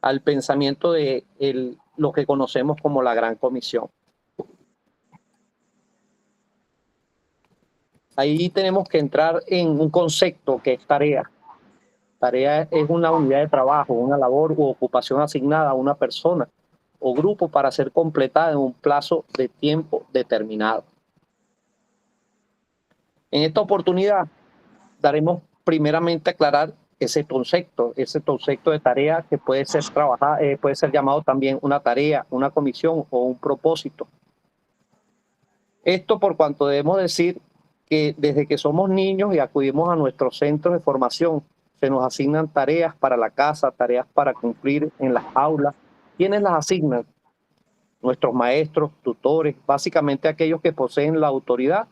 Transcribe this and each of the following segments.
al pensamiento de lo que conocemos como la Gran Comisión. Ahí tenemos que entrar en un concepto que es tarea. Tarea es una unidad de trabajo, una labor u ocupación asignada a una persona o grupo para ser completada en un plazo de tiempo determinado. En esta oportunidad daremos primeramente a aclarar ese concepto de tarea que puede ser trabajada, puede ser llamado también una tarea, una comisión o un propósito. Esto por cuanto debemos decir que desde que somos niños y acudimos a nuestros centros de formación, se nos asignan tareas para la casa, tareas para cumplir en las aulas. ¿Quiénes las asignan? Nuestros maestros, tutores, básicamente aquellos que poseen la autoridad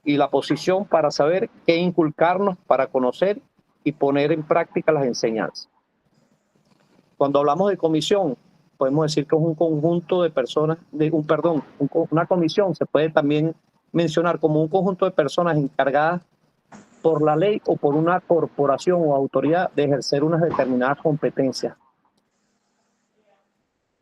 y la posición para saber qué inculcarnos, para conocer y poner en práctica las enseñanzas. Cuando hablamos de comisión, podemos decir que es un conjunto de personas, una comisión se puede también mencionar como un conjunto de personas encargadas por la ley o por una corporación o autoridad de ejercer unas determinadas competencias.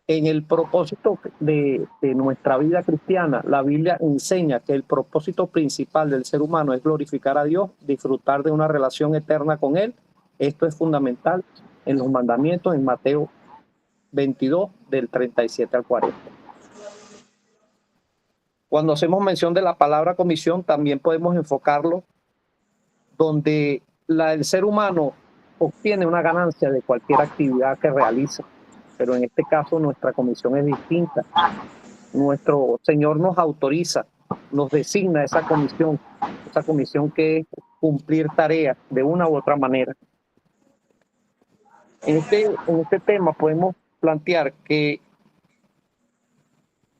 En el propósito de nuestra vida cristiana, la Biblia enseña que el propósito principal del ser humano es glorificar a Dios, disfrutar de una relación eterna con Él. Esto es fundamental en los mandamientos en Mateo 22, del 37 al 40. Cuando hacemos mención de la palabra comisión, también podemos enfocarlo donde el ser humano obtiene una ganancia de cualquier actividad que realiza. Pero en este caso nuestra comisión es distinta. Nuestro Señor nos autoriza, nos designa esa comisión que es cumplir tareas de una u otra manera. En este tema podemos plantear que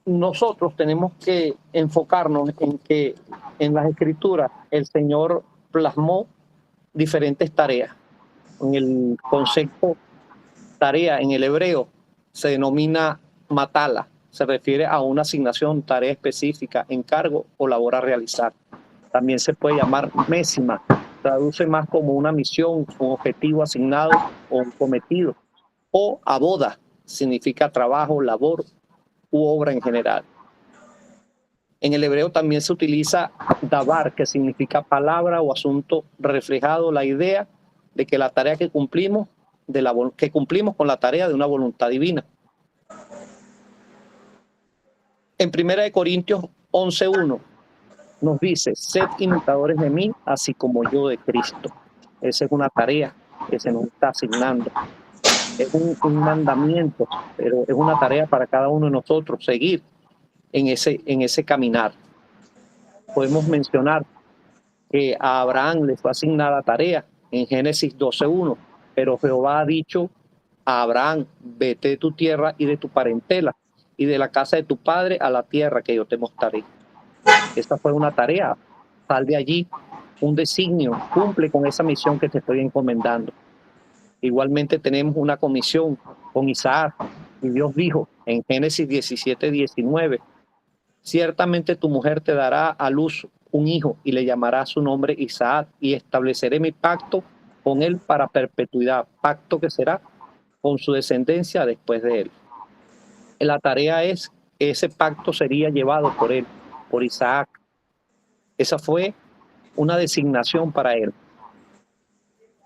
nosotros tenemos que enfocarnos en que en las Escrituras el Señor plasmó diferentes tareas. En el concepto tarea en el hebreo se denomina matala, se refiere a una asignación, tarea específica, encargo o labor a realizar. También se puede llamar mésima, traduce más como una misión, un objetivo asignado o un cometido. O aboda, significa trabajo, labor u obra en general. En el hebreo también se utiliza dabar, que significa palabra o asunto reflejado, la idea de que la tarea que cumplimos, que cumplimos con la tarea de una voluntad divina. En 1 Corintios 11:1 nos dice, sed imitadores de mí, así como yo de Cristo. Esa es una tarea que se nos está asignando. Es un mandamiento, pero es una tarea para cada uno de nosotros, seguir en ese caminar. Podemos mencionar que a Abraham le fue asignada tarea en Génesis 12:1, pero Jehová ha dicho a Abraham, vete de tu tierra y de tu parentela y de la casa de tu padre a la tierra que yo te mostraré. Esta fue una tarea, sal de allí, un designio, cumple con esa misión que te estoy encomendando. Igualmente tenemos una comisión con Isaac y Dios dijo en Génesis 17:19, ciertamente tu mujer te dará a luz un hijo y le llamará su nombre Isaac y estableceré mi pacto con él para perpetuidad, pacto que será con su descendencia después de él. La tarea es que ese pacto sería llevado por él, por Isaac. Esa fue una designación para él.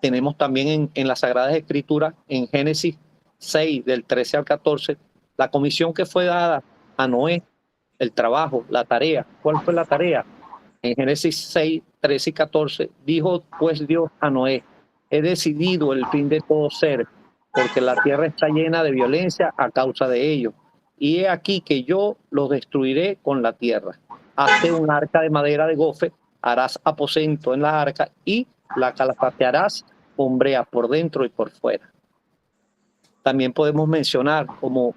Tenemos también en las Sagradas Escrituras, en Génesis 6, del 13 al 14, la comisión que fue dada a Noé, el trabajo, la tarea. ¿Cuál fue la tarea? En Génesis 6, 13 y 14, dijo pues Dios a Noé, he decidido el fin de todo ser, porque la tierra está llena de violencia a causa de ello. Y he aquí que yo los destruiré con la tierra. Hazte un arca de madera de gofe, harás aposento en la arca y la calafatearás con brea por dentro y por fuera. También podemos mencionar como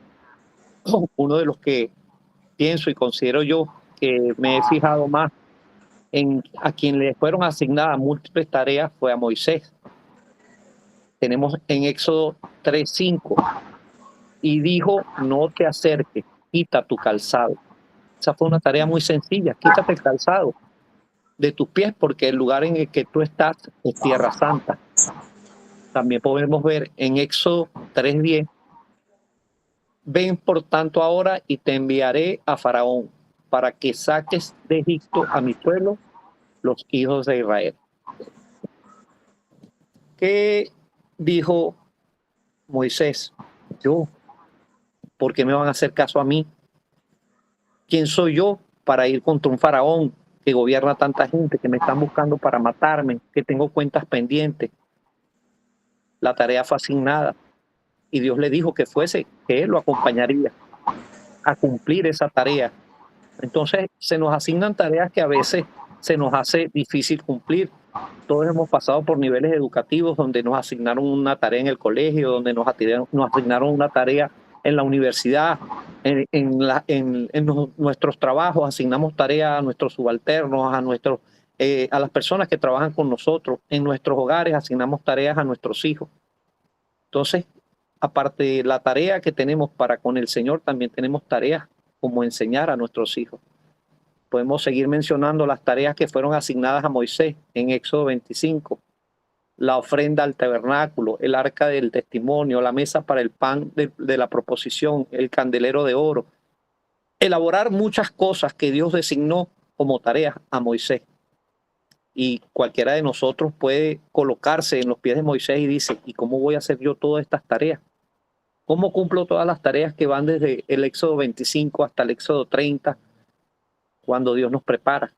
uno de los que pienso y considero yo que me he fijado más a quien le fueron asignadas múltiples tareas fue a Moisés. Tenemos en Éxodo 3:5, y dijo, no te acerques, quita tu calzado. Esa fue una tarea muy sencilla, quítate el calzado de tus pies porque el lugar en el que tú estás es tierra santa. También podemos ver en Éxodo 3:10 ven por tanto ahora y te enviaré a Faraón para que saques de Egipto a mi pueblo, los hijos de Israel. ¿Qué dijo Moisés? Yo, ¿por qué me van a hacer caso a mí? ¿Quién soy yo para ir contra un faraón que gobierna tanta gente, que me están buscando para matarme, que tengo cuentas pendientes? La tarea fue asignada y Dios le dijo que fuese, que él lo acompañaría a cumplir esa tarea. Entonces se nos asignan tareas que a veces se nos hace difícil cumplir. Todos hemos pasado por niveles educativos donde nos asignaron una tarea en el colegio, donde nos asignaron una tarea en la universidad, nuestros trabajos, asignamos tareas a nuestros subalternos, a las personas que trabajan con nosotros, en nuestros hogares asignamos tareas a nuestros hijos. Entonces, aparte de la tarea que tenemos para con el Señor, también tenemos tareas como enseñar a nuestros hijos. Podemos seguir mencionando las tareas que fueron asignadas a Moisés en Éxodo 25. La ofrenda al tabernáculo, el arca del testimonio, la mesa para el pan de la proposición, el candelero de oro. Elaborar muchas cosas que Dios designó como tareas a Moisés. Y cualquiera de nosotros puede colocarse en los pies de Moisés y dice, ¿y cómo voy a hacer yo todas estas tareas? ¿Cómo cumplo todas las tareas que van desde el Éxodo 25 hasta el Éxodo 30, cuando Dios nos prepara?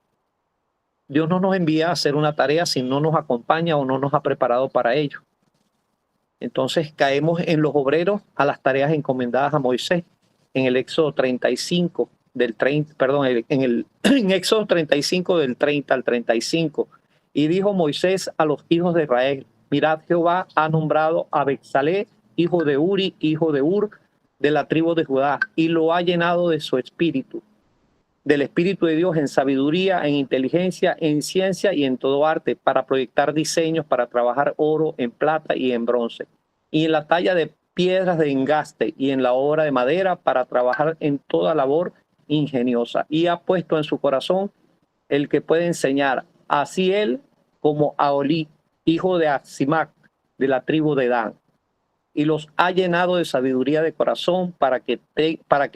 Dios no nos envía a hacer una tarea si no nos acompaña o no nos ha preparado para ello. Entonces caemos en los obreros a las tareas encomendadas a Moisés en el Éxodo 35 del 30, perdón, en Éxodo 35 del 30 al 35. Y dijo Moisés a los hijos de Israel, mirad, Jehová ha nombrado a Bezalel, hijo de Uri, hijo de Ur, de la tribu de Judá, y lo ha llenado de su espíritu, del Espíritu de Dios en sabiduría, en inteligencia, en ciencia y en todo arte, para proyectar diseños, para trabajar oro, en plata y en bronce, y en la talla de piedras de engaste y en la obra de madera, para trabajar en toda labor ingeniosa. Y ha puesto en su corazón el que puede enseñar, así él como Aolí, hijo de Asimac, de la tribu de Dan. Y los ha llenado de sabiduría de corazón para que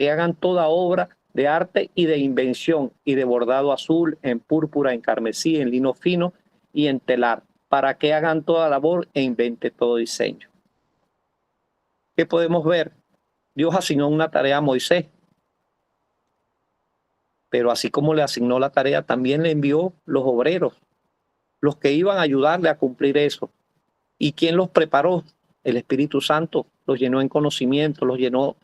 hagan toda obra de arte y de invención y de bordado azul, en púrpura, en carmesí, en lino fino y en telar, para que hagan toda labor e invente todo diseño. ¿Qué podemos ver? Dios asignó una tarea a Moisés, pero así como le asignó la tarea, también le envió los obreros, los que iban a ayudarle a cumplir eso. ¿Y quién los preparó? El Espíritu Santo los llenó en conocimiento, los llenó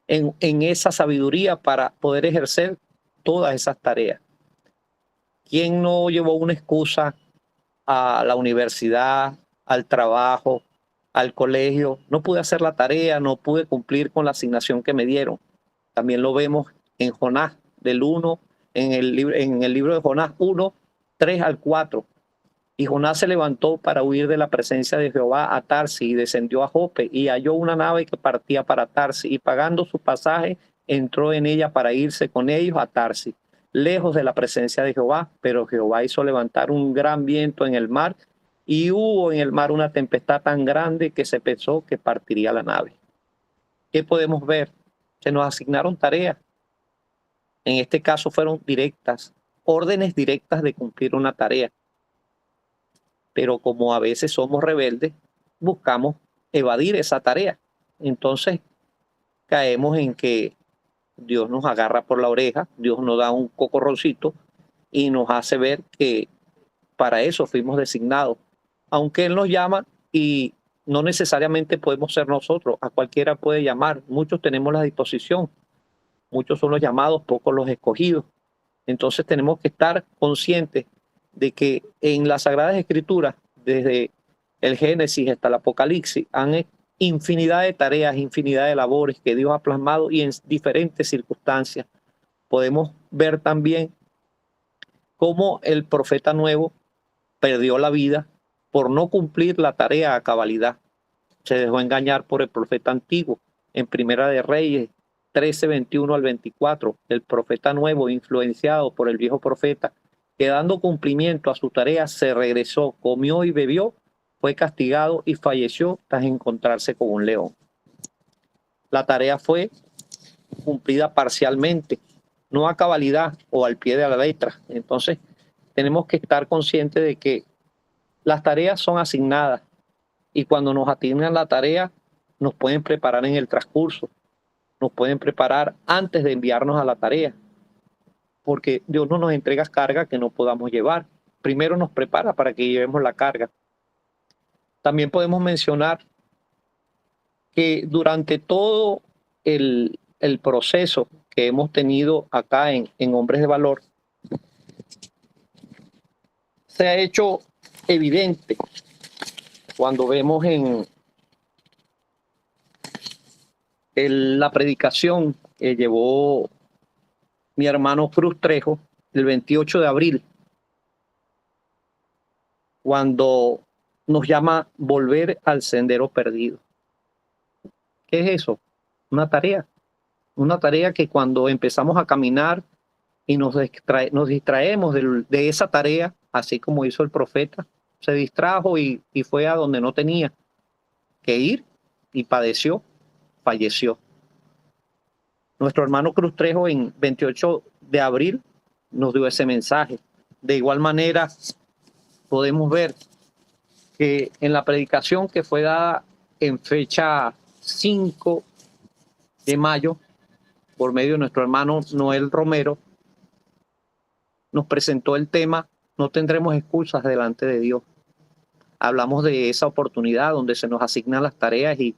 en esa sabiduría para poder ejercer todas esas tareas. ¿Quién no llevó una excusa a la universidad, al trabajo, al colegio? No pude hacer la tarea, no pude cumplir con la asignación que me dieron. También lo vemos en Jonás, del 1, en el libro de Jonás 1, 3 al 4. Y Jonás se levantó para huir de la presencia de Jehová a Tarsis y descendió a Jope y halló una nave que partía para Tarsis y pagando su pasaje entró en ella para irse con ellos a Tarsis, lejos de la presencia de Jehová. Pero Jehová hizo levantar un gran viento en el mar y hubo en el mar una tempestad tan grande que se pensó que partiría la nave. ¿Qué podemos ver? Se nos asignaron tareas. En este caso fueron directas, órdenes directas de cumplir una tarea. Pero como a veces somos rebeldes, buscamos evadir esa tarea. Entonces caemos en que Dios nos agarra por la oreja, Dios nos da un cocorroncito y nos hace ver que para eso fuimos designados. Aunque Él nos llama y no necesariamente podemos ser nosotros, a cualquiera puede llamar. Muchos tenemos la disposición, muchos son los llamados, pocos los escogidos. Entonces tenemos que estar conscientes de que en las Sagradas Escrituras, desde el Génesis hasta el Apocalipsis, han infinidad de tareas, infinidad de labores que Dios ha plasmado y en diferentes circunstancias. Podemos ver también cómo el profeta nuevo perdió la vida por no cumplir la tarea a cabalidad. Se dejó engañar por el profeta antiguo. En Primera de Reyes 13, 21 al 24, el profeta nuevo, influenciado por el viejo profeta, que dando cumplimiento a su tarea, se regresó, comió y bebió, fue castigado y falleció tras encontrarse con un león. La tarea fue cumplida parcialmente, no a cabalidad o al pie de la letra. Entonces, tenemos que estar conscientes de que las tareas son asignadas y cuando nos asignan la tarea, nos pueden preparar en el transcurso, nos pueden preparar antes de enviarnos a la tarea, porque Dios no nos entrega carga que no podamos llevar. Primero nos prepara para que llevemos la carga. También podemos mencionar que durante todo el proceso que hemos tenido acá en Hombres de Valor, se ha hecho evidente cuando vemos en la predicación que llevó mi hermano Cruz Trejo el 28 de abril, cuando nos llama volver al sendero perdido. ¿Qué es eso? Una tarea que cuando empezamos a caminar y nos distraemos de esa tarea, así como hizo el profeta, se distrajo y fue a donde no tenía que ir y padeció, falleció. Nuestro hermano Cruz Trejo en 28 de abril nos dio ese mensaje. De igual manera, podemos ver que en la predicación que fue dada en fecha 5 de mayo, por medio de nuestro hermano Noel Romero, nos presentó el tema "No tendremos excusas delante de Dios". Hablamos de esa oportunidad donde se nos asignan las tareas y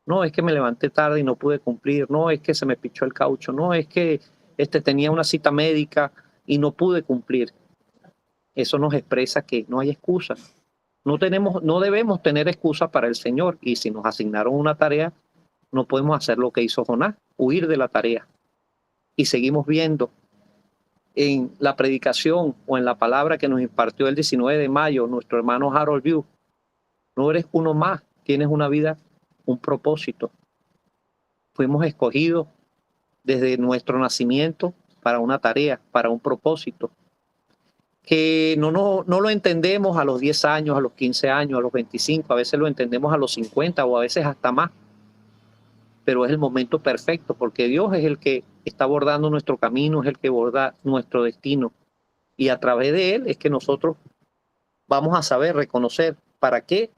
no, es que me levanté tarde y no pude cumplir, no, es que se me pichó el caucho, no, es que tenía una cita médica y no pude cumplir. Eso nos expresa que no hay excusas. No debemos tener excusas para el Señor, y si nos asignaron una tarea, no podemos hacer lo que hizo Jonás, huir de la tarea. Y seguimos viendo en la predicación o en la palabra que nos impartió el 19 de mayo nuestro hermano Harold View: no eres uno más, tienes una vida, un propósito. Fuimos escogidos desde nuestro nacimiento para una tarea, para un propósito, que no lo entendemos a los 10 años, a los 15 años, a los 25, a veces lo entendemos a los 50 o a veces hasta más, pero es el momento perfecto porque Dios es el que está bordando nuestro camino, es el que borda nuestro destino, y a través de él es que nosotros vamos a saber reconocer para qué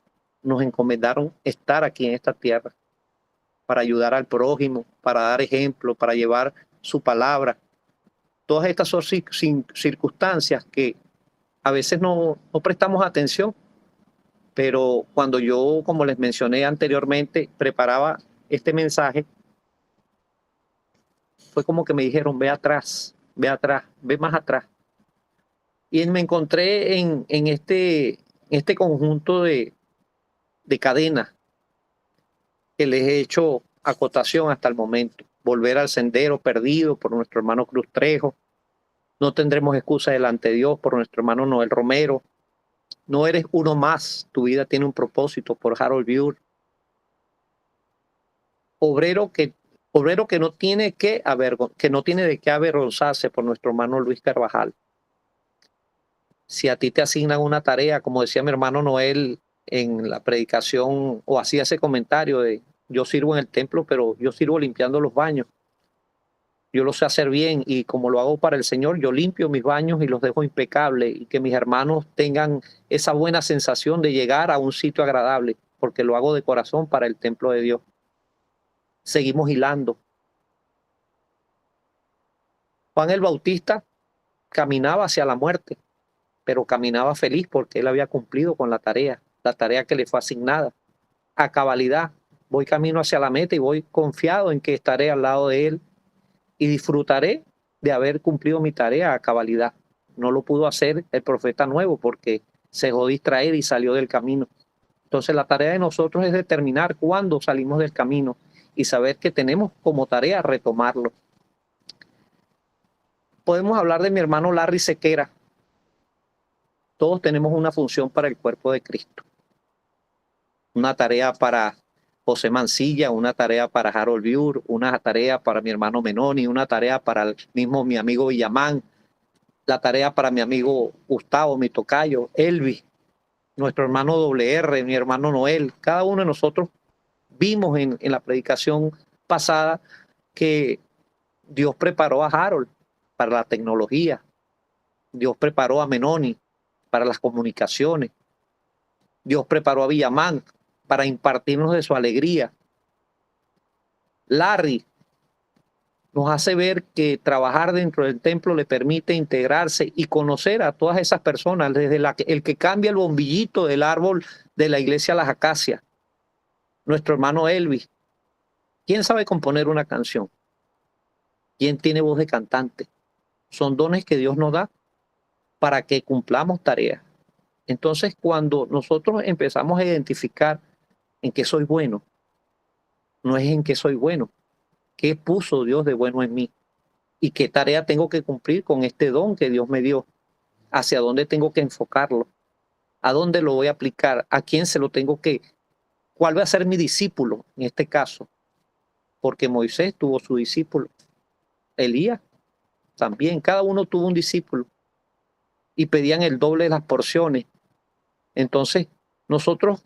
nos encomendaron estar aquí en esta tierra, para ayudar al prójimo, para dar ejemplo, para llevar su palabra. Todas estas son circunstancias que a veces no prestamos atención, pero cuando yo, como les mencioné anteriormente, preparaba este mensaje, fue como que me dijeron: ve atrás, ve más atrás. Y me encontré en este conjunto de cadenas que les he hecho acotación hasta el momento. Volver al sendero perdido por nuestro hermano Cruz Trejo. No tendremos excusa delante de Dios por nuestro hermano Noel Romero. No eres uno más, tu vida tiene un propósito, por Harold View. Obrero que no tiene de qué avergonzarse, por nuestro hermano Luis Carvajal. Si a ti te asignan una tarea, como decía mi hermano Noel en la predicación, o hacía ese comentario de: yo sirvo en el templo, pero yo sirvo limpiando los baños. Yo lo sé hacer bien, y como lo hago para el Señor, yo limpio mis baños y los dejo impecables, y que mis hermanos tengan esa buena sensación de llegar a un sitio agradable, porque lo hago de corazón para el templo de Dios. Seguimos hilando. Juan el Bautista caminaba hacia la muerte, pero caminaba feliz porque él había cumplido con la tarea que le fue asignada. A cabalidad, voy camino hacia la meta y voy confiado en que estaré al lado de él y disfrutaré de haber cumplido mi tarea a cabalidad. No lo pudo hacer el profeta nuevo porque se dejó distraer y salió del camino. Entonces la tarea de nosotros es determinar cuándo salimos del camino y saber que tenemos como tarea retomarlo. Podemos hablar de mi hermano Larry Sequera. Todos tenemos una función para el cuerpo de Cristo. Una tarea para José Mancilla, una tarea para Harold View, una tarea para mi hermano Menoni, una tarea para el mismo mi amigo Villamán, la tarea para mi amigo Gustavo, mi tocayo, Elvis, nuestro hermano WR, mi hermano Noel. Cada uno de nosotros vimos en la predicación pasada que Dios preparó a Harold para la tecnología. Dios preparó a Menoni para las comunicaciones. Dios preparó a Villamán para impartirnos de su alegría. Larry nos hace ver que trabajar dentro del templo le permite integrarse y conocer a todas esas personas, desde el que cambia el bombillito del árbol de la iglesia Las Acacias, nuestro hermano Elvis. ¿Quién sabe componer una canción? ¿Quién tiene voz de cantante? Son dones que Dios nos da para que cumplamos tareas. Entonces, cuando nosotros empezamos a identificar en qué soy bueno, no es en qué soy bueno, qué puso Dios de bueno en mí y qué tarea tengo que cumplir con este don que Dios me dio, hacia dónde tengo que enfocarlo, a dónde lo voy a aplicar, a quién se lo tengo que, cuál va a ser mi discípulo en este caso, porque Moisés tuvo su discípulo, Elías también, cada uno tuvo un discípulo y pedían el doble de las porciones. Entonces, nosotros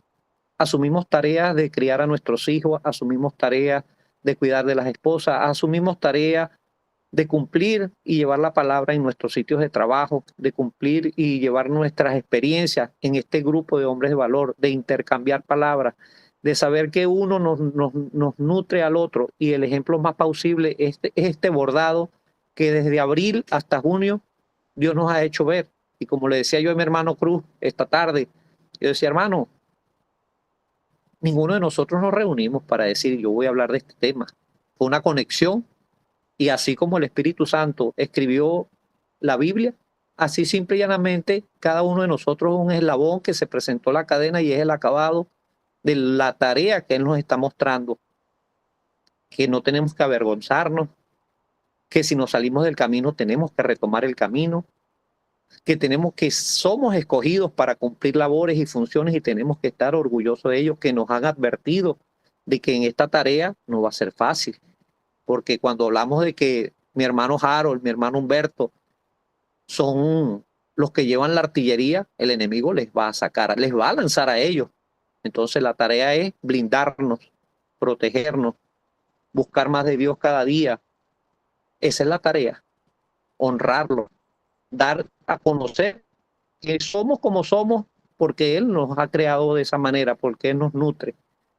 asumimos tareas de criar a nuestros hijos, asumimos tareas de cuidar de las esposas, asumimos tareas de cumplir y llevar la palabra en nuestros sitios de trabajo, de cumplir y llevar nuestras experiencias en este grupo de hombres de valor, de intercambiar palabras, de saber que uno nos nutre al otro. Y el ejemplo más plausible es este bordado que desde abril hasta junio Dios nos ha hecho ver. Y como le decía yo a mi hermano Cruz esta tarde, yo decía, hermano, ninguno de nosotros nos reunimos para decir yo voy a hablar de este tema. Fue una conexión y así como el Espíritu Santo escribió la Biblia, así simple y llanamente cada uno de nosotros es un eslabón que se presentó a la cadena y es el acabado de la tarea que Él nos está mostrando, que no tenemos que avergonzarnos, que si nos salimos del camino tenemos que retomar el camino, que somos escogidos para cumplir labores y funciones y tenemos que estar orgullosos de ellos, que nos han advertido de que en esta tarea no va a ser fácil, porque cuando hablamos de que mi hermano Harold, mi hermano Humberto, son los que llevan la artillería, el enemigo les va a sacar, les va a lanzar a ellos. Entonces la tarea es blindarnos, protegernos, buscar más de Dios cada día. Esa es la tarea, honrarlo, dar a conocer que somos como somos porque Él nos ha creado de esa manera, porque Él nos nutre,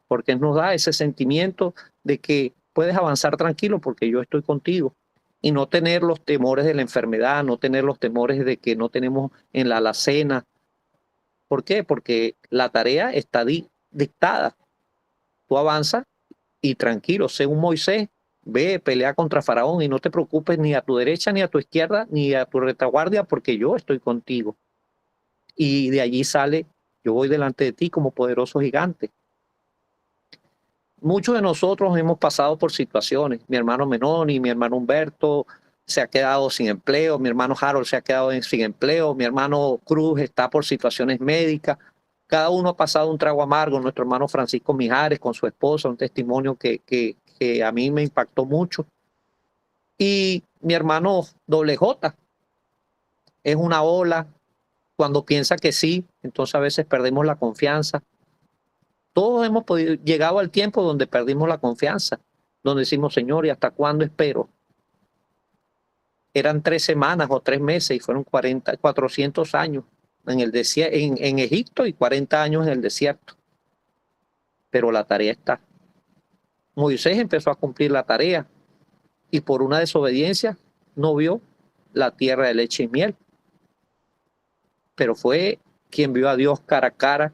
porque Él nos da ese sentimiento de que puedes avanzar tranquilo porque yo estoy contigo y no tener los temores de la enfermedad, no tener los temores de que no tenemos en la alacena. ¿Por qué? Porque la tarea está dictada. Tú avanzas y tranquilo, sé un Moisés, ve, pelea contra Faraón y no te preocupes ni a tu derecha, ni a tu izquierda, ni a tu retaguardia, porque yo estoy contigo. Y de allí sale, yo voy delante de ti como poderoso gigante. Muchos de nosotros hemos pasado por situaciones. Mi hermano Menoni, mi hermano Humberto se ha quedado sin empleo, mi hermano Harold se ha quedado sin empleo, mi hermano Cruz está por situaciones médicas. Cada uno ha pasado un trago amargo. Nuestro hermano Francisco Mijares con su esposa, un testimonio que a mí me impactó mucho. Y mi hermano Doble J es una ola. Cuando piensa que sí, entonces a veces perdemos la confianza. Todos hemos llegado al tiempo donde perdimos la confianza, donde decimos, Señor, ¿y hasta cuándo espero? Eran 3 semanas o 3 meses y fueron 400 años en el desierto, en Egipto y 40 años en el desierto. Pero la tarea está. Moisés empezó a cumplir la tarea y por una desobediencia no vio la tierra de leche y miel. Pero fue quien vio a Dios cara a cara,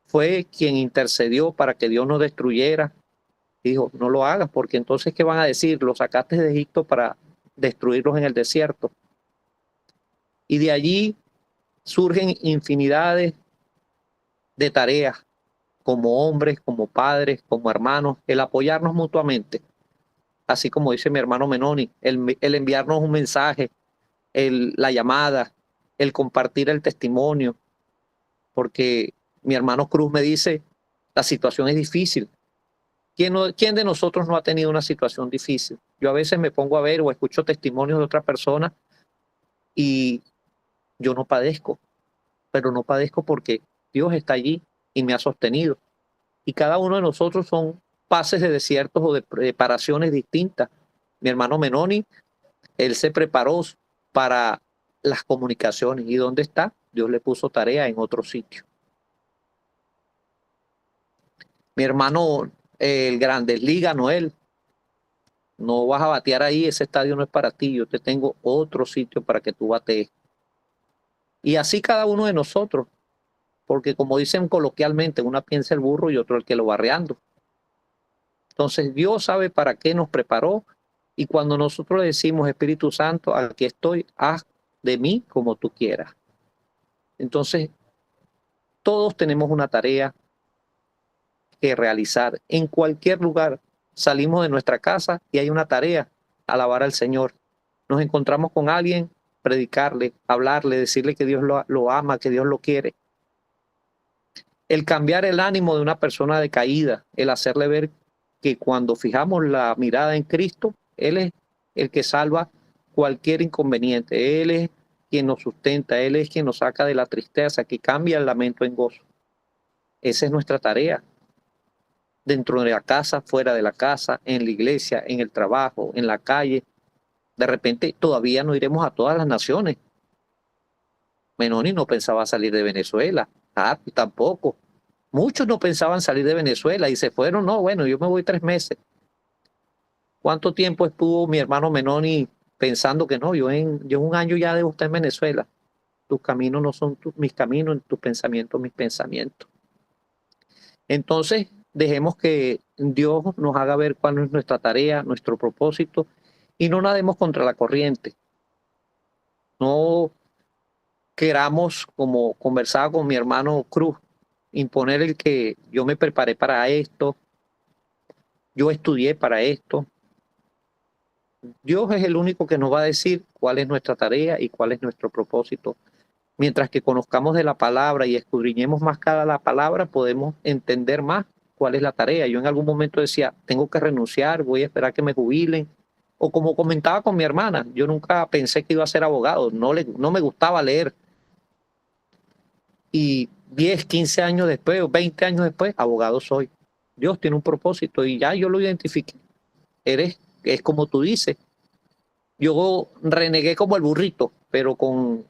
fue quien intercedió para que Dios no destruyera. Dijo, no lo hagas, porque entonces, ¿qué van a decir? Los sacaste de Egipto para destruirlos en el desierto. Y de allí surgen infinidades de tareas, como hombres, como padres, como hermanos, el apoyarnos mutuamente. Así como dice mi hermano Menoni, el enviarnos un mensaje, la llamada, el compartir el testimonio, porque mi hermano Cruz me dice, la situación es difícil. ¿Quién de nosotros no ha tenido una situación difícil? Yo a veces me pongo a ver o escucho testimonios de otra persona y yo no padezco, pero no padezco porque Dios está allí y me ha sostenido. Y cada uno de nosotros son pases de desiertos o de preparaciones distintas, Mi hermano Menoni, él se preparó para las comunicaciones. ¿Y dónde está? Dios le puso tarea en otro sitio. Mi hermano, el Grandes Liga, Noel, no vas a batear ahí, ese estadio no es para ti, yo te tengo otro sitio para que tú batees. Y así cada uno de nosotros, porque como dicen coloquialmente, una piensa el burro y otro el que lo va arreando. Entonces Dios sabe para qué nos preparó y cuando nosotros le decimos, Espíritu Santo, aquí estoy, haz de mí como tú quieras. Entonces todos tenemos una tarea que realizar. En cualquier lugar salimos de nuestra casa y hay una tarea, alabar al Señor. Nos encontramos con alguien, predicarle, hablarle, decirle que Dios lo ama, que Dios lo quiere. El cambiar el ánimo de una persona decaída, el hacerle ver que cuando fijamos la mirada en Cristo, Él es el que salva cualquier inconveniente. Él es quien nos sustenta, Él es quien nos saca de la tristeza, que cambia el lamento en gozo. Esa es nuestra tarea. Dentro de la casa, fuera de la casa, en la iglesia, en el trabajo, en la calle. De repente todavía no iremos a todas las naciones. Menoni no pensaba salir de Venezuela, tampoco. Muchos no pensaban salir de Venezuela y se fueron, no, bueno, yo me voy 3 meses. ¿Cuánto tiempo estuvo mi hermano Menoni pensando que no, yo en 1 año ya debo estar en Venezuela? Tus caminos no son mis caminos, tus pensamientos mis pensamientos. Entonces, dejemos que Dios nos haga ver cuál es nuestra tarea, nuestro propósito, y no nademos contra la corriente. No queramos, como conversaba con mi hermano Cruz, imponer el que yo me preparé para esto, yo estudié para esto. Dios es el único que nos va a decir cuál es nuestra tarea y cuál es nuestro propósito. Mientras que conozcamos de la palabra y escudriñemos más cada la palabra, podemos entender más cuál es la tarea. Yo en algún momento decía, tengo que renunciar, voy a esperar que me jubilen. O como comentaba con mi hermana, yo nunca pensé que iba a ser abogado, no me gustaba leer. Y 10, 15 años después o 20 años después, abogado soy. Dios tiene un propósito y ya yo lo identifiqué. Es como tú dices. Yo renegué como el burrito, pero con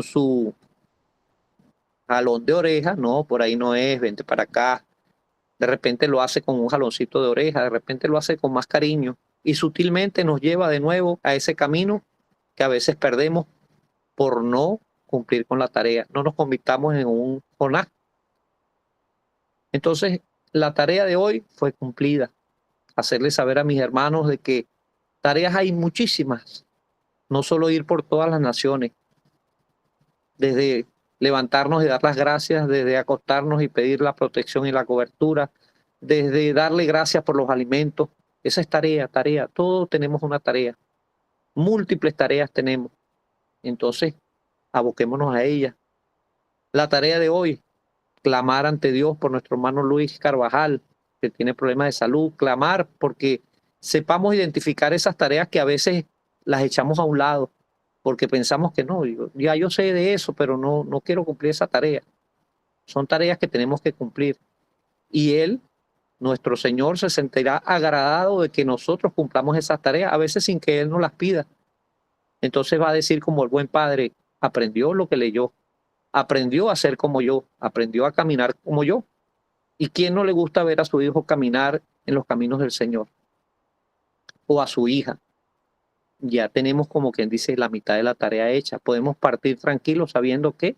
su jalón de oreja, no, por ahí no es, vente para acá. De repente lo hace con un jaloncito de oreja, de repente lo hace con más cariño y sutilmente nos lleva de nuevo a ese camino que a veces perdemos por no cumplir con la tarea. No nos convirtamos en un Jonás. Entonces, la tarea de hoy fue cumplida. Hacerle saber a mis hermanos de que tareas hay muchísimas, no solo ir por todas las naciones, desde levantarnos y dar las gracias, desde acostarnos y pedir la protección y la cobertura, desde darle gracias por los alimentos. Esa es tarea. Todos tenemos una tarea. Múltiples tareas tenemos. Entonces, aboquémonos a ellas. La tarea de hoy, clamar ante Dios por nuestro hermano Luis Carvajal, que tiene problemas de salud, clamar porque sepamos identificar esas tareas que a veces las echamos a un lado porque pensamos que no, ya yo sé de eso, pero no quiero cumplir esa tarea. Son tareas que tenemos que cumplir. Y Él, nuestro Señor, se sentirá agradado de que nosotros cumplamos esas tareas, a veces sin que Él nos las pida. Entonces va a decir como el buen padre, aprendió lo que leyó, aprendió a ser como yo, aprendió a caminar como yo. ¿Y quién no le gusta ver a su hijo caminar en los caminos del Señor? O a su hija. Ya tenemos, como quien dice, la mitad de la tarea hecha. Podemos partir tranquilos sabiendo que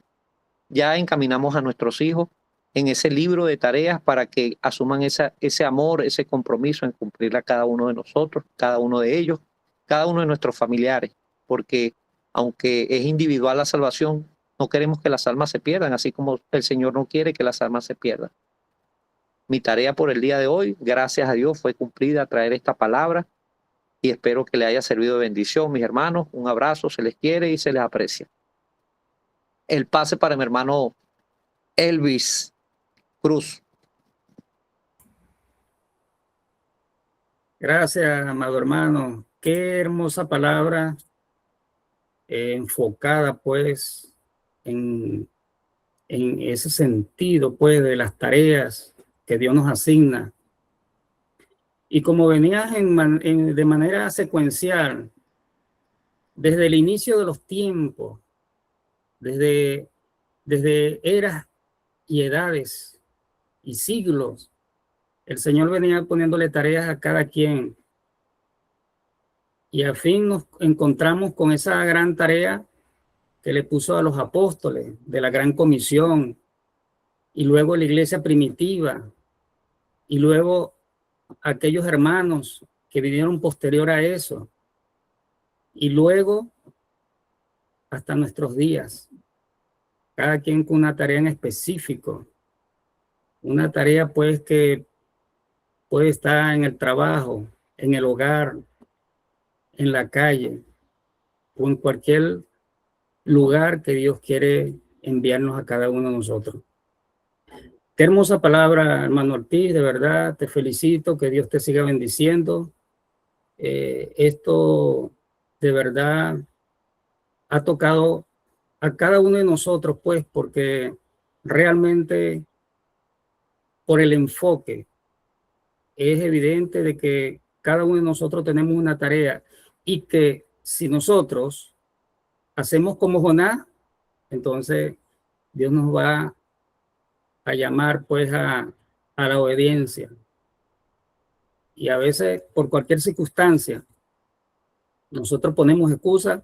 ya encaminamos a nuestros hijos en ese libro de tareas para que asuman ese amor, ese compromiso en cumplirla cada uno de nosotros, cada uno de ellos, cada uno de nuestros familiares. Porque aunque es individual la salvación, no queremos que las almas se pierdan, así como el Señor no quiere que las almas se pierdan. Mi tarea por el día de hoy, gracias a Dios, fue cumplida, traer esta palabra y espero que le haya servido de bendición, mis hermanos. Un abrazo, se les quiere y se les aprecia. El pase para mi hermano Elvis Cruz. Gracias, amado hermano. Qué hermosa palabra, enfocada pues en ese sentido pues de las tareas que Dios nos asigna. Y como venías de manera secuencial, desde el inicio de los tiempos, desde eras y edades y siglos, el Señor venía poniéndole tareas a cada quien. Y al fin nos encontramos con esa gran tarea que le puso a los apóstoles de la gran comisión, y luego la iglesia primitiva, y luego aquellos hermanos que vinieron posterior a eso, y luego hasta nuestros días, cada quien con una tarea en específico, una tarea pues que puede estar en el trabajo, en el hogar, en la calle o en cualquier lugar que Dios quiere enviarnos a cada uno de nosotros. Qué hermosa palabra, hermano Ortiz, de verdad, te felicito, que Dios te siga bendiciendo. Esto de verdad ha tocado a cada uno de nosotros, pues, porque realmente por el enfoque es evidente de que cada uno de nosotros tenemos una tarea, y que si nosotros hacemos como Jonás, entonces Dios nos va a llamar pues a la obediencia. Y a veces por cualquier circunstancia nosotros ponemos excusas,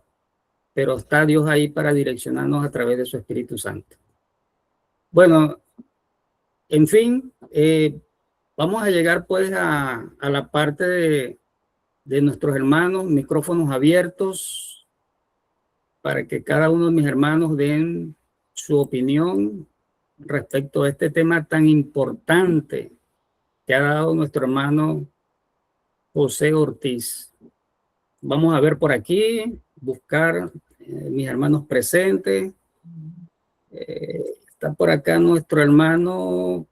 pero está Dios ahí para direccionarnos a través de su Espíritu Santo. Bueno, en fin, vamos a llegar pues a la parte de nuestros hermanos, micrófonos abiertos, para que cada uno de mis hermanos den su opinión respecto a este tema tan importante que ha dado nuestro hermano José Ortiz. Vamos a ver por aquí, buscar mis hermanos presentes. Está por acá nuestro hermano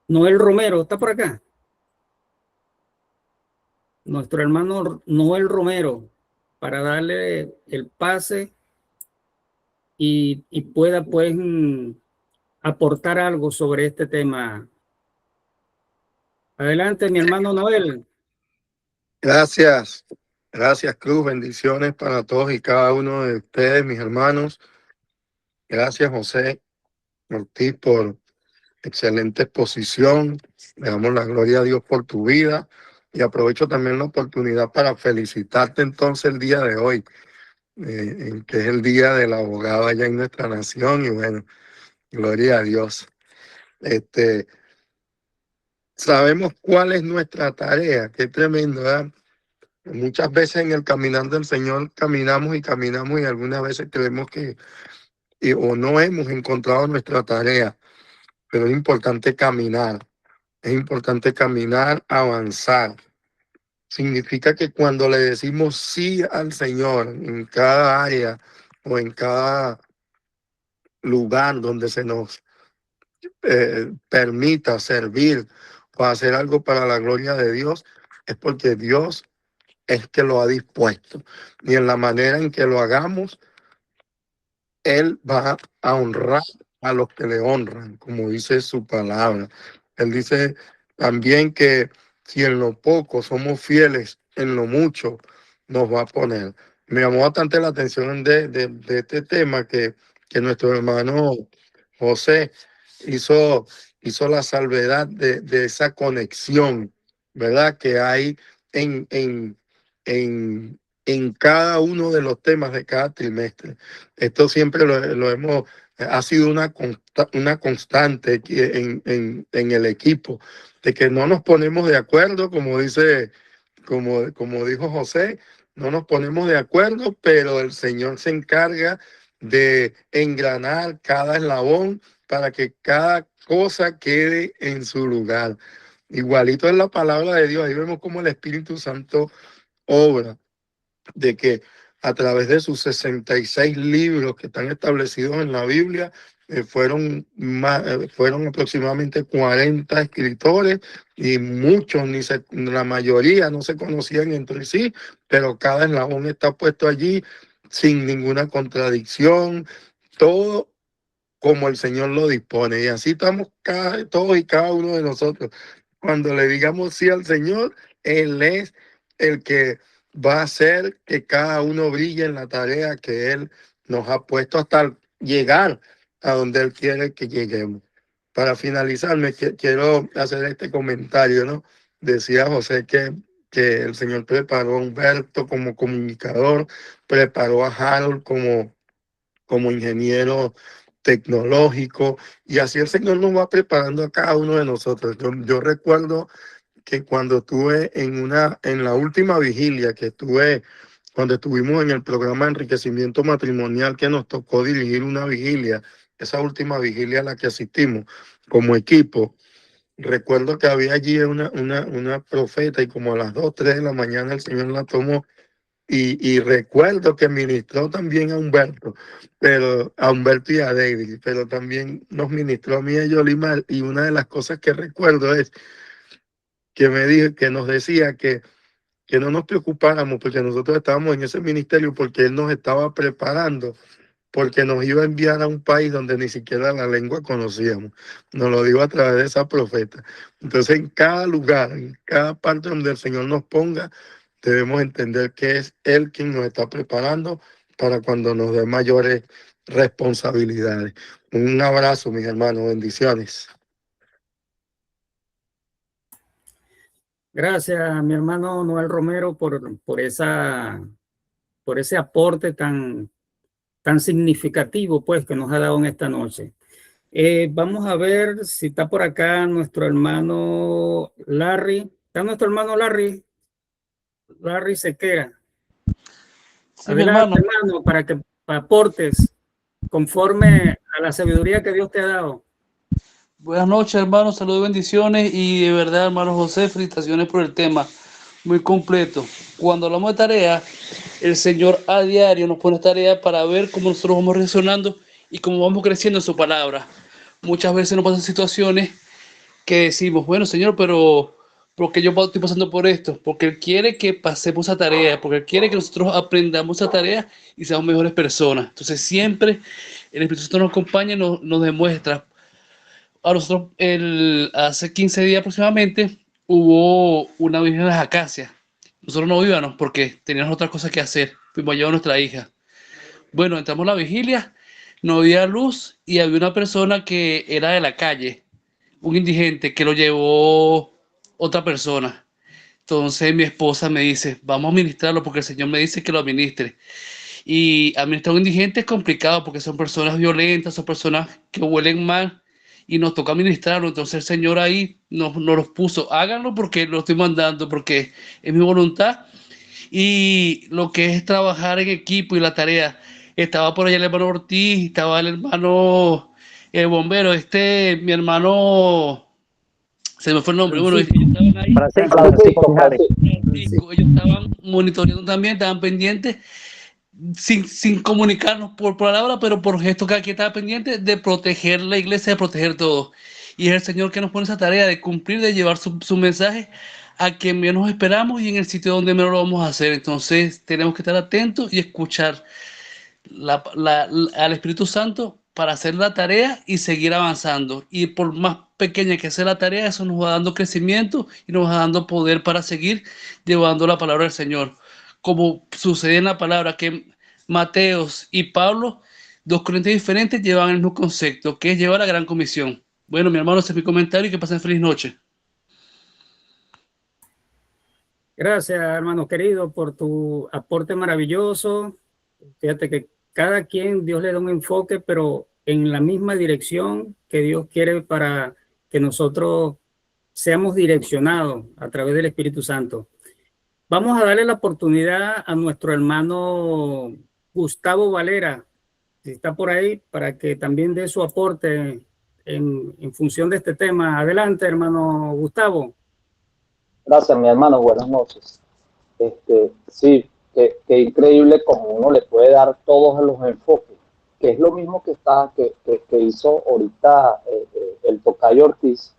Noel Romero, ¿está por acá? Nuestro hermano Noel Romero, para darle el pase y pueda pues aportar algo sobre este tema. Adelante, mi hermano Noel. Gracias, gracias Cruz, bendiciones para todos y cada uno de ustedes, mis hermanos. Gracias José Ortiz por excelente exposición. Le damos la gloria a Dios por tu vida y aprovecho también la oportunidad para felicitarte entonces el día de hoy, que es el día del abogado allá en nuestra nación, y bueno, gloria a Dios. Sabemos cuál es nuestra tarea, qué tremendo, ¿verdad? Muchas veces en el caminar del Señor caminamos y algunas veces creemos que o no hemos encontrado nuestra tarea, pero es importante caminar, avanzar. Significa que cuando le decimos sí al Señor en cada área o en cada lugar donde se nos permita servir o hacer algo para la gloria de Dios, es porque Dios es que lo ha dispuesto. Y en la manera en que lo hagamos, Él va a honrar a los que le honran, como dice su palabra. Él dice también que si en lo poco somos fieles, en lo mucho nos va a poner. Me llamó bastante la atención de este tema que nuestro hermano José hizo la salvedad de esa conexión, ¿verdad? Que hay en cada uno de los temas de cada trimestre. Esto siempre lo hemos, ha sido una constante en el equipo, de que no nos ponemos de acuerdo, como dijo José, no nos ponemos de acuerdo, pero el Señor se encarga de engranar cada eslabón para que cada cosa quede en su lugar. Igualito es la palabra de Dios. Ahí vemos cómo el Espíritu Santo obra, de que a través de sus 66 libros que están establecidos en la Biblia, fueron aproximadamente 40 escritores, y muchos, la mayoría no se conocían entre sí, pero cada eslabón está puesto allí sin ninguna contradicción, todo como el Señor lo dispone. Y así estamos todos y cada uno de nosotros, cuando le digamos sí al Señor, Él es el que va a hacer que cada uno brille en la tarea que Él nos ha puesto hasta llegar a donde Él quiere que lleguemos. Para finalizar, quiero hacer este comentario, ¿no? Decía José que el Señor preparó a Humberto como comunicador, preparó a Harold como ingeniero tecnológico, y así el Señor nos va preparando a cada uno de nosotros. Yo recuerdo que cuando estuve en la última vigilia que estuve, cuando estuvimos en el programa de enriquecimiento matrimonial, que nos tocó dirigir una vigilia, esa última vigilia a la que asistimos como equipo, recuerdo que había allí una profeta, y como a las 2, 3 de la mañana el Señor la tomó. Y recuerdo que ministró también a Humberto, a Humberto y a David, pero también nos ministró a mí y a Yolimar. Y una de las cosas que recuerdo es que me dijo, que nos decía que no nos preocupáramos porque nosotros estábamos en ese ministerio, porque él nos estaba preparando, porque nos iba a enviar a un país donde ni siquiera la lengua conocíamos. Nos lo dijo a través de esa profeta. Entonces, en cada lugar, en cada parte donde el Señor nos ponga, debemos entender que es Él quien nos está preparando para cuando nos dé mayores responsabilidades. Un abrazo, mis hermanos. Bendiciones. Gracias, mi hermano Noel Romero, por ese aporte tan significativo, pues, que nos ha dado en esta noche. Vamos a ver si está por acá nuestro hermano Larry. ¿Está nuestro hermano Larry? Larry Sequera. Sí, Adelante, mi hermano. hermano, para que aportes conforme a la sabiduría que Dios te ha dado. Buenas noches, hermano. Saludos y bendiciones. Y de verdad, hermano José, felicitaciones por el tema. Muy completo. Cuando hablamos de tarea, el Señor a diario nos pone tarea para ver cómo nosotros vamos reaccionando y cómo vamos creciendo en su palabra. Muchas veces nos pasan situaciones que decimos, bueno, Señor, pero porque yo estoy pasando por esto, porque Él quiere que pasemos esa tarea, porque Él quiere que nosotros aprendamos esa tarea y seamos mejores personas. Entonces siempre el Espíritu Santo nos acompaña y nos demuestra. A nosotros hace 15 días aproximadamente hubo una virgen de las acacias. Nosotros no íbamos porque teníamos otras cosas que hacer. Fuimos a llevar a nuestra hija. Bueno, entramos a la vigilia, no había luz y había una persona que era de la calle, un indigente que lo llevó otra persona. Entonces mi esposa me dice, vamos a ministrarlo porque el Señor me dice que lo administre. Y administrar a un indigente es complicado porque son personas violentas, son personas que huelen mal y nos toca administrarlo. Entonces el Señor ahí nos los puso, háganlo porque lo estoy mandando, porque es mi voluntad. Y lo que es trabajar en equipo y la tarea, estaba por allá el hermano Ortiz, estaba el hermano, el bombero, mi hermano, se me fue el nombre, bueno, ellos Francisco. estaban ahí, Francisco Mijares. Francisco, ellos estaban monitoreando también, estaban pendientes, sin comunicarnos por palabra, pero por gesto que aquí estaba pendiente de proteger la iglesia, de proteger todo. Y es el Señor que nos pone esa tarea de cumplir, de llevar su mensaje a quien menos esperamos y en el sitio donde menos lo vamos a hacer. Entonces tenemos que estar atentos y escuchar al Espíritu Santo para hacer la tarea y seguir avanzando. Y por más pequeña que sea la tarea, eso nos va dando crecimiento y nos va dando poder para seguir llevando la palabra del Señor. Como sucede en la palabra que Mateos y Pablo, dos corrientes diferentes, llevan el mismo concepto, que es llevar la gran comisión. Bueno, mi hermano, ese es mi comentario y que pasen feliz noche. Gracias, hermano querido, por tu aporte maravilloso. Fíjate que cada quien, Dios le da un enfoque, pero en la misma dirección que Dios quiere para que nosotros seamos direccionados a través del Espíritu Santo. Vamos a darle la oportunidad a nuestro hermano Gustavo Valera, si está por ahí, para que también dé su aporte en función de este tema. Adelante, hermano Gustavo. Gracias, mi hermano. Buenas noches. Sí, que increíble como uno le puede dar todos los enfoques, que es lo mismo que hizo ahorita el tocayo Ortiz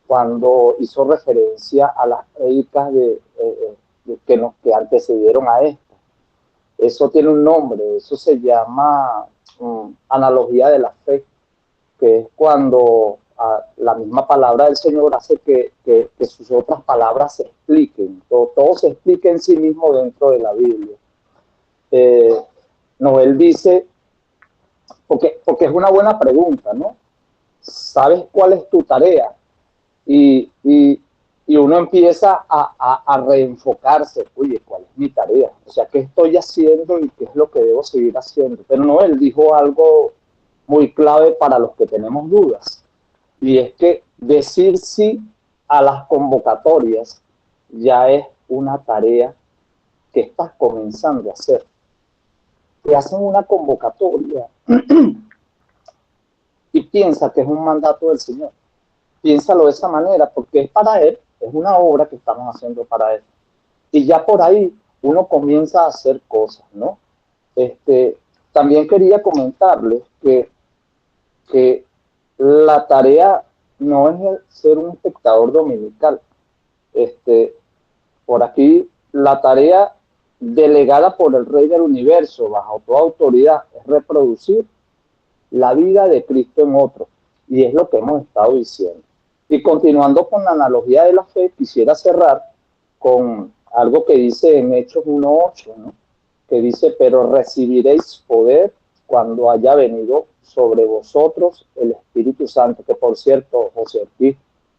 cuando hizo referencia a las prédicas que antecedieron a esta. Eso tiene un nombre, eso se llama analogía de la fe, que es cuando la misma palabra del Señor hace que sus otras palabras se expliquen, todo se explica en sí mismo dentro de la Biblia. Noel dice, porque es una buena pregunta, ¿no? ¿Sabes cuál es tu tarea? Y uno empieza a reenfocarse, oye, ¿cuál es mi tarea? O sea, ¿qué estoy haciendo y qué es lo que debo seguir haciendo? Pero no, él dijo algo muy clave para los que tenemos dudas, y es que decir sí a las convocatorias ya es una tarea que estás comenzando a hacer. Te hacen una convocatoria y piensa que es un mandato del Señor. Piénsalo de esa manera, porque es para Él, es una obra que estamos haciendo para Él. Y ya por ahí uno comienza a hacer cosas, ¿no? También quería comentarles que la tarea no es ser un espectador dominical. Por aquí, la tarea delegada por el Rey del Universo, bajo toda autoridad, es reproducir la vida de Cristo en otros. Y es lo que hemos estado diciendo. Y continuando con la analogía de la fe, quisiera cerrar con algo que dice en Hechos 1:8, ¿no? Que dice, pero recibiréis poder cuando haya venido sobre vosotros el Espíritu Santo, que por cierto, José,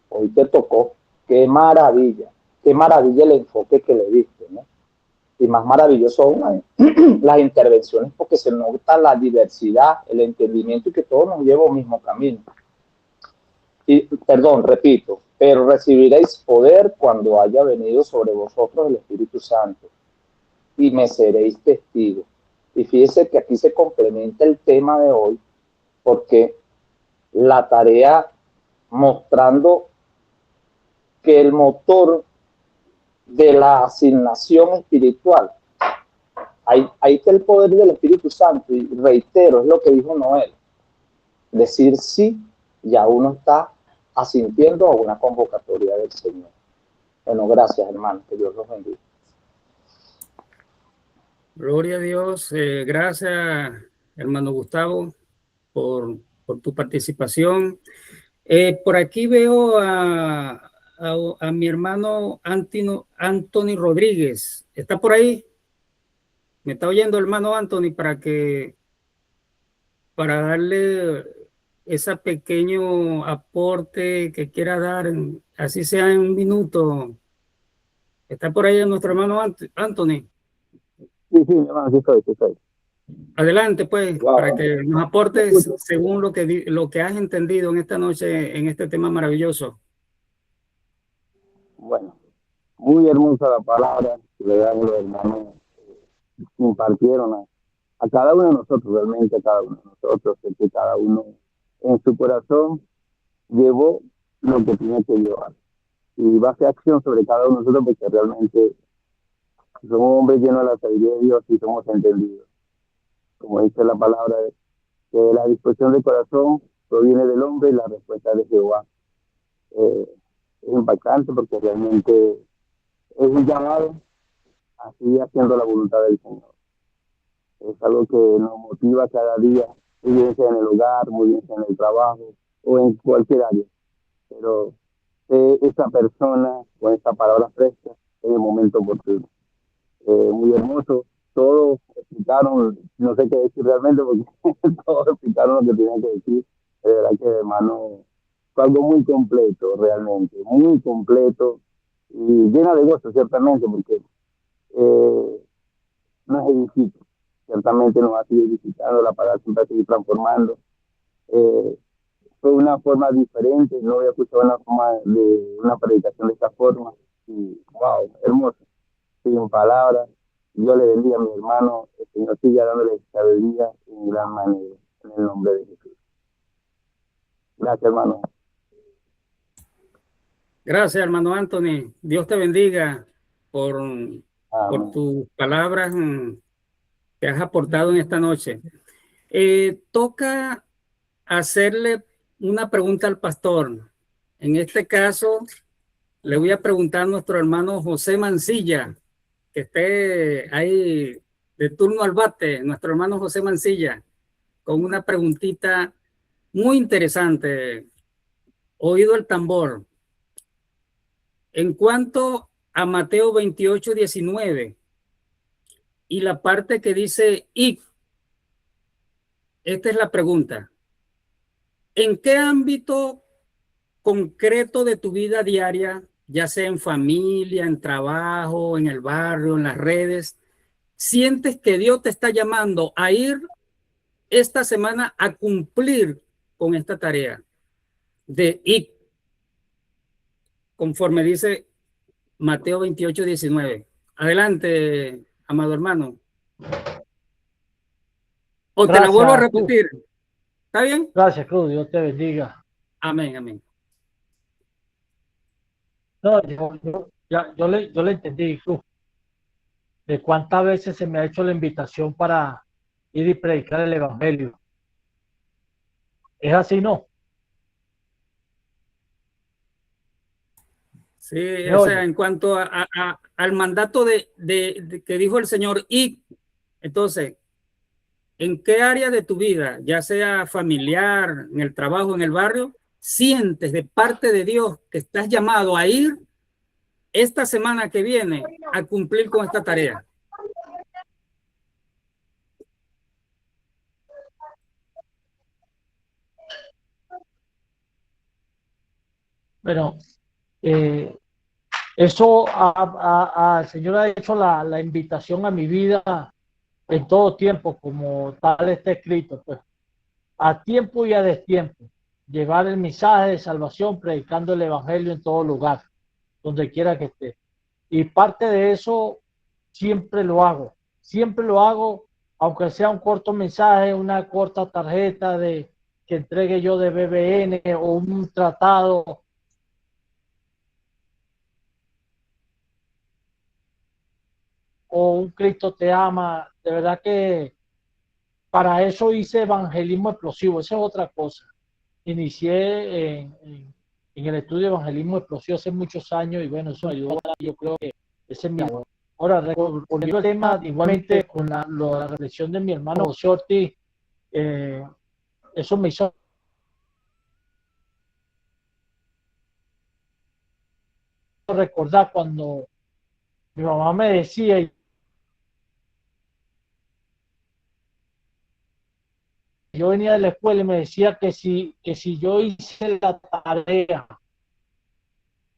hoy te tocó, qué maravilla el enfoque que le diste, ¿no? Y más maravilloso aún las intervenciones, porque se nota la diversidad, el entendimiento y que todo nos lleva al mismo camino. Y, perdón, repito, pero recibiréis poder cuando haya venido sobre vosotros el Espíritu Santo y me seréis testigos. Y fíjese que aquí se complementa el tema de hoy, porque la tarea mostrando que el motor de la asignación espiritual, ahí está el poder del Espíritu Santo, y reitero, es lo que dijo Noel, decir sí, ya uno está asintiendo a una convocatoria del Señor. Bueno, gracias, hermano, que Dios los bendiga. Gloria a Dios. Gracias, hermano Gustavo, por tu participación. Por aquí veo a mi hermano Anthony Rodríguez. ¿Está por ahí? ¿Me está oyendo, hermano Anthony, para darle ese pequeño aporte que quiera dar, así sea en un minuto? ¿Está por ahí nuestro hermano Anthony? Sí, hermano, sí estoy. Adelante, pues, Wow. para que nos aportes según lo que has entendido en esta noche, en este tema maravilloso. Bueno, muy hermosa la palabra que le dan los hermanos, impartieron a cada uno de nosotros, realmente a cada uno de nosotros, que cada uno en su corazón llevó lo que tenía que llevar. Y va a hacer acción sobre cada uno de nosotros, porque realmente somos hombres llenos de la sabiduría de Dios y somos entendidos. Como dice la palabra, que la disposición del corazón proviene del hombre y la respuesta de Jehová. Es impactante porque realmente es un llamado a seguir haciendo la voluntad del Señor. Es algo que nos motiva cada día, muy bien sea en el hogar, muy bien sea en el trabajo o en cualquier área. Pero esa persona con esa palabra fresca en el momento oportuno. Muy hermoso. Todos explicaron, no sé qué decir realmente, porque todos explicaron lo que tenían que decir. De verdad que, hermano, fue algo muy completo, realmente, muy completo y llena de gozo, ciertamente, porque nos edifica, ciertamente nos va a seguir edificando, la palabra siempre va a seguir transformando. Fue una forma diferente, no había escuchado una forma de una predicación de esta forma, y wow, hermoso, sin palabras. Yo le bendiga a mi hermano, el Señor siga dándole sabiduría en gran manera, en el nombre de Jesús. Gracias, hermano. Gracias, hermano Anthony. Dios te bendiga por tus palabras que has aportado en esta noche. Toca hacerle una pregunta al pastor. En este caso, le voy a preguntar a nuestro hermano José Mancilla, que esté ahí de turno al bate, nuestro hermano José Mancilla, con una preguntita muy interesante. oído el tambor. En cuanto a Mateo 28, 19 y la parte que dice y, esta es la pregunta. ¿En qué ámbito concreto de tu vida diaria, ya sea en familia, en trabajo, en el barrio, en las redes, sientes que Dios te está llamando a ir esta semana a cumplir con esta tarea de ir, conforme dice Mateo 28, 19? Adelante, amado hermano. O te la vuelvo a repetir. ¿Está bien? Gracias, Cruz. Dios te bendiga. Amén, amén. No, yo le entendí, Cruz, de cuántas veces se me ha hecho la invitación para ir y predicar el Evangelio. ¿Es así, no? Sí, o sea, en cuanto al mandato de que dijo el Señor, y entonces, ¿en qué área de tu vida, ya sea familiar, en el trabajo, en el barrio, sientes de parte de Dios que estás llamado a ir esta semana que viene a cumplir con esta tarea? Bueno, eso el Señor ha hecho la invitación a mi vida en todo tiempo, como tal está escrito, pues, a tiempo y a destiempo, llevar el mensaje de salvación, predicando el Evangelio en todo lugar, donde quiera que esté. Y parte de eso siempre lo hago, aunque sea un corto mensaje, una corta tarjeta de que entregue yo de BBN o un tratado o un Cristo te ama. De verdad que para eso hice evangelismo explosivo, esa es otra cosa. Inicié en el estudio de evangelismo explosivo hace muchos años y bueno, eso me ayudó. Yo creo que ese es mi amor. Ahora, volviendo al tema, igualmente con la reflexión de mi hermano José Ortiz, eso me hizo recordar cuando mi mamá me decía, yo venía de la escuela y me decía que si yo hice la tarea,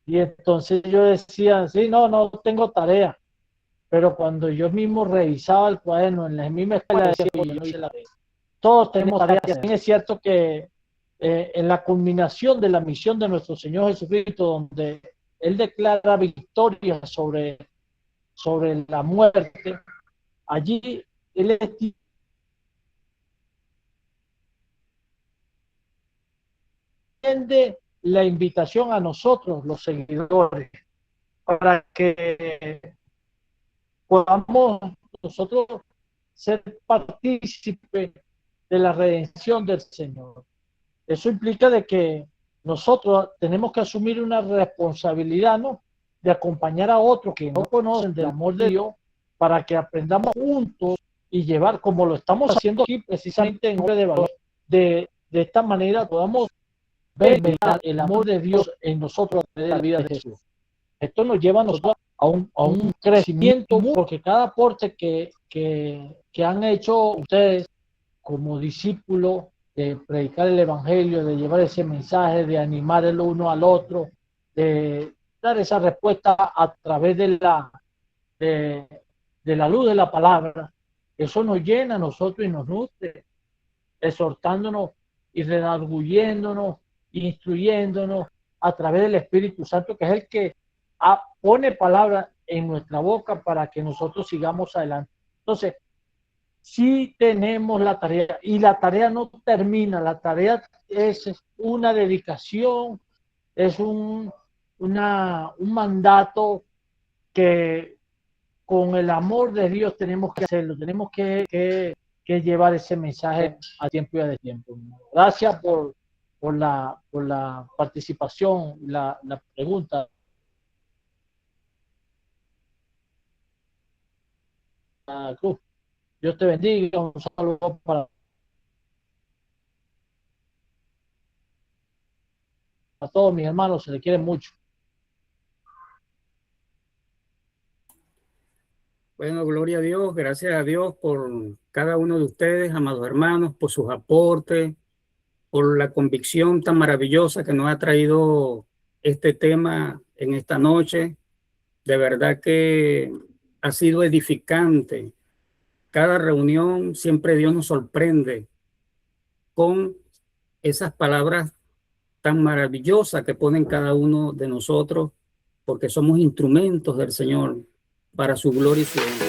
y entonces yo decía, sí, no tengo tarea, pero cuando yo mismo revisaba el cuaderno en la misma escuela, decía, yo no hice la tarea. Todos tenemos tareas. También es cierto que en la culminación de la misión de nuestro Señor Jesucristo, donde Él declara victoria sobre la muerte, allí Él extiende la invitación a nosotros, los seguidores, para que podamos nosotros ser partícipes de la redención del Señor. Eso implica de que nosotros tenemos que asumir una responsabilidad, ¿no? De acompañar a otros que no conocen del amor de Dios para que aprendamos juntos y llevar, como lo estamos haciendo aquí precisamente en Hombre de Valor, de esta manera podamos ver el amor de Dios en nosotros a través de la vida de Jesús. Esto nos lleva a nosotros a un crecimiento, porque cada aporte que han hecho ustedes como discípulos de predicar el Evangelio, de llevar ese mensaje, de animar el uno al otro, de dar esa respuesta a través de la luz de la palabra, eso nos llena a nosotros y nos nutre, exhortándonos y redarguyéndonos, instruyéndonos a través del Espíritu Santo, que es el que pone palabras en nuestra boca para que nosotros sigamos adelante. Entonces, sí tenemos la tarea y la tarea no termina, la tarea es una dedicación, es un mandato que con el amor de Dios tenemos que hacerlo, tenemos que llevar ese mensaje a tiempo y a destiempo. Gracias por la participación, la pregunta. Cruz. Dios te bendiga, un saludo para todos mis hermanos, se les quiere mucho. Bueno, gloria a Dios, gracias a Dios por cada uno de ustedes, amados hermanos, por sus aportes, por la convicción tan maravillosa que nos ha traído este tema en esta noche. De verdad que ha sido edificante. Cada reunión siempre Dios nos sorprende con esas palabras tan maravillosas que ponen cada uno de nosotros, porque somos instrumentos del Señor para su gloria y su honra.